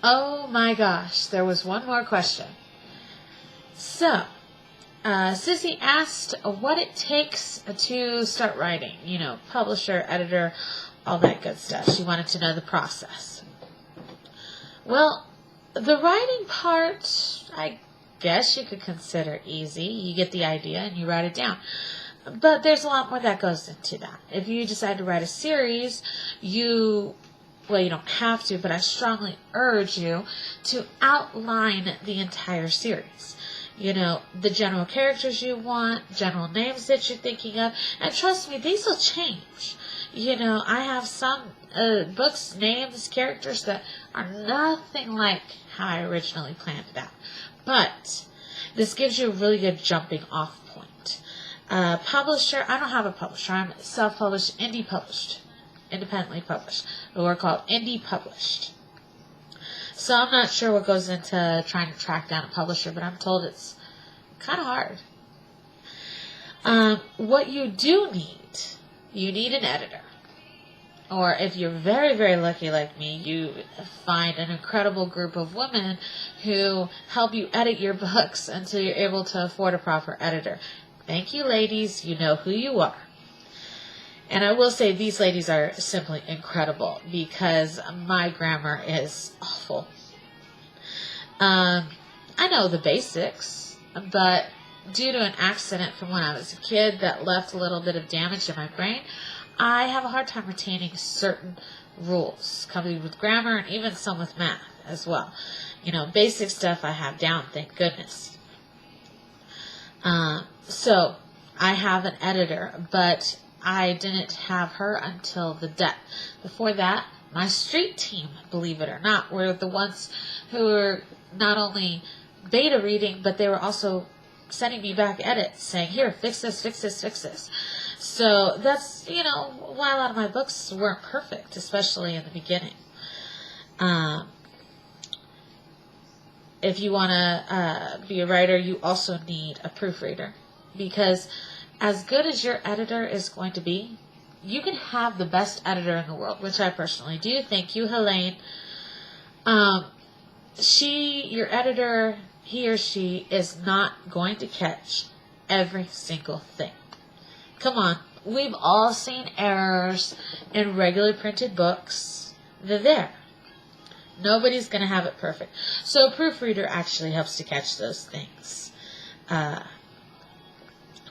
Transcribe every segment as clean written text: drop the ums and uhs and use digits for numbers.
Oh my gosh, there was one more question. So, Sissy asked what it takes to start writing. You know, publisher, editor, all that good stuff. She wanted to know the process. Well, the writing part, I guess you could consider easy. You get the idea and you write it down. But there's a lot more that goes into that. If you decide to write a series, you don't have to, but I strongly urge you to outline the entire series. You know, the general characters you want, general names that you're thinking of, and trust me, these will change. You know, I have some books, names, characters that are nothing like how I originally planned it out. But this gives you a really good jumping off point. Publisher, I don't have a publisher. I'm self-published, independently published. We're called indie published. So I'm not sure what goes into trying to track down a publisher, but I'm told it's kind of hard. What you do need, you need an editor. Or if you're very, very lucky like me, you find an incredible group of women who help you edit your books until you're able to afford a proper editor. Thank you, ladies. You know who you are. And I will say these ladies are simply incredible because my grammar is awful. I know the basics, but due to an accident from when I was a kid that left a little bit of damage in my brain, I have a hard time retaining certain rules, coming with grammar and even some with math as well. You know, basic stuff I have down, thank goodness. So I have an editor, but I didn't have her until the death. Before that, my street team, believe it or not, were the ones who were not only beta reading, but they were also sending me back edits saying, here, fix this, fix this, fix this. So that's, you know, why a lot of my books weren't perfect, especially in the beginning. If you want to be a writer, you also need a proofreader. Because as good as your editor is going to be, you can have the best editor in the world, which I personally do. Thank you, Helene. Your editor, he or she is not going to catch every single thing. Come on, we've all seen errors in regular printed books. They're there. Nobody's going to have it perfect. So a proofreader actually helps to catch those things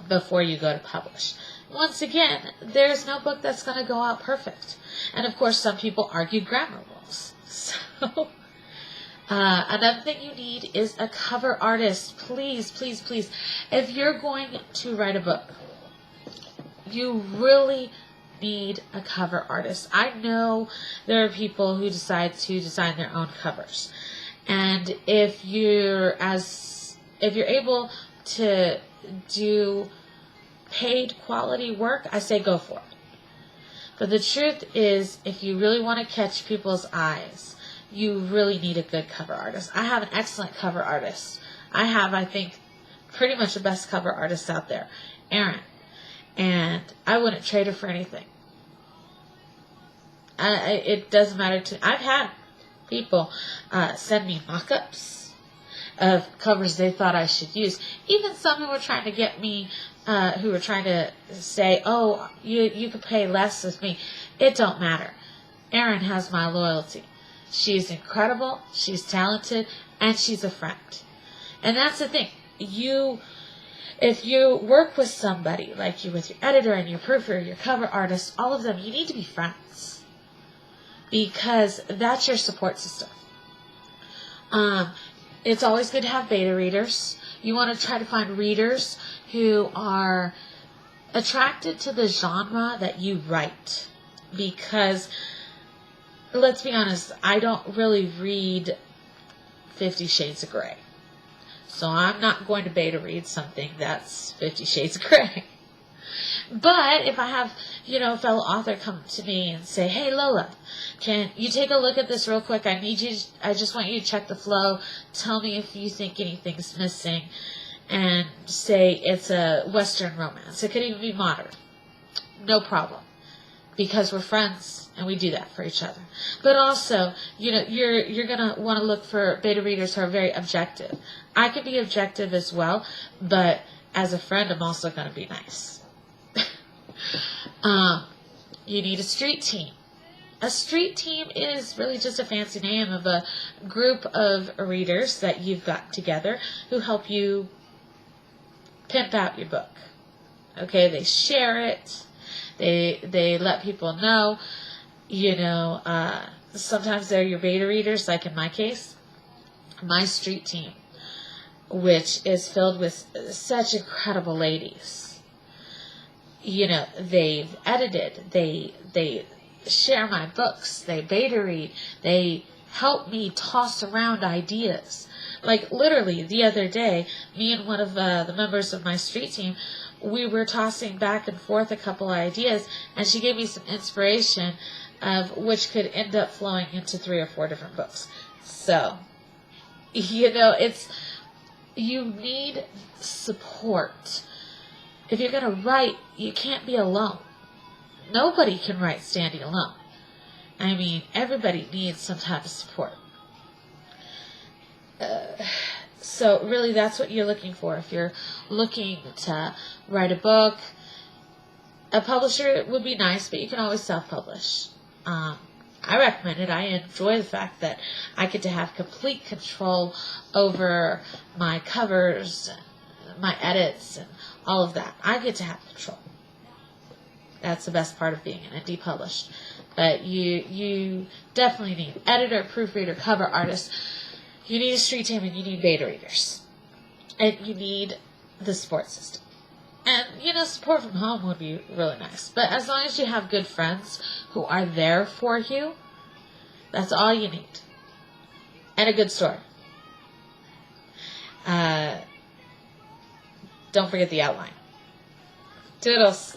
before you go to publish. Once again, there's no book that's going to go out perfect. And of course, some people argue grammar rules. So another thing you need is a cover artist. Please, please, please. If you're going to write a book, you really need a cover artist. I know there are people who decide to design their own covers. And if you're able to do paid quality work, I say go for it. But the truth is, if you really want to catch people's eyes, you really need a good cover artist. I have an excellent cover artist. I have, I think, pretty much the best cover artist out there, Erin. And I wouldn't trade her for anything. It doesn't matter to me. I've had people send me mock-ups of covers they thought I should use. Even some who were trying to get me, who were trying to say, oh, you could pay less with me. It don't matter. Erin has my loyalty. She's incredible, she's talented, and she's a friend. And that's the thing. If you work with somebody, like you with your editor and your proofreader, your cover artist, all of them, you need to be friends. Because that's your support system. It's always good to have beta readers. You want to try to find readers who are attracted to the genre that you write. Because, let's be honest, I don't really read 50 Shades of Grey. So I'm not going to beta read something that's 50 Shades of Grey. But if I have, a fellow author come to me and say, hey, Lola, can you take a look at this real quick? I just want you to check the flow. Tell me if you think anything's missing. And say it's a Western romance. It could even be modern. No problem. Because we're friends And we do that for each other. But also, you're going to want to look for beta readers who are very objective. I can be objective as well, but as a friend, I'm also going to be nice. You need a street team. A street team is really just a fancy name of a group of readers that you've got together who help you pimp out your book. Okay, they share it. They let people know. Sometimes they're your beta readers, like in my case. My street team, which is filled with such incredible ladies. They've edited. They share my books. They beta read. They help me toss around ideas. Like literally the other day, me and one of the members of my street team, we were tossing back and forth a couple ideas, and she gave me some inspiration of which could end up flowing into 3 or 4 different books. So, you need support. If you're going to write, you can't be alone. Nobody can write standing alone. I mean, everybody needs some type of support. So really that's what you're looking for. If you're looking to write a book, a publisher would be nice, but you can always self-publish. I recommend it. I enjoy the fact that I get to have complete control over my covers, my edits, and all of that. I get to have control. That's the best part of being an indie published. But you definitely need editor, proofreader, cover artist. You need a street team, and you need beta readers. And you need the support system. And, support from home would be really nice. But as long as you have good friends who are there for you, that's all you need. And a good story. Don't forget the outline. Toodles.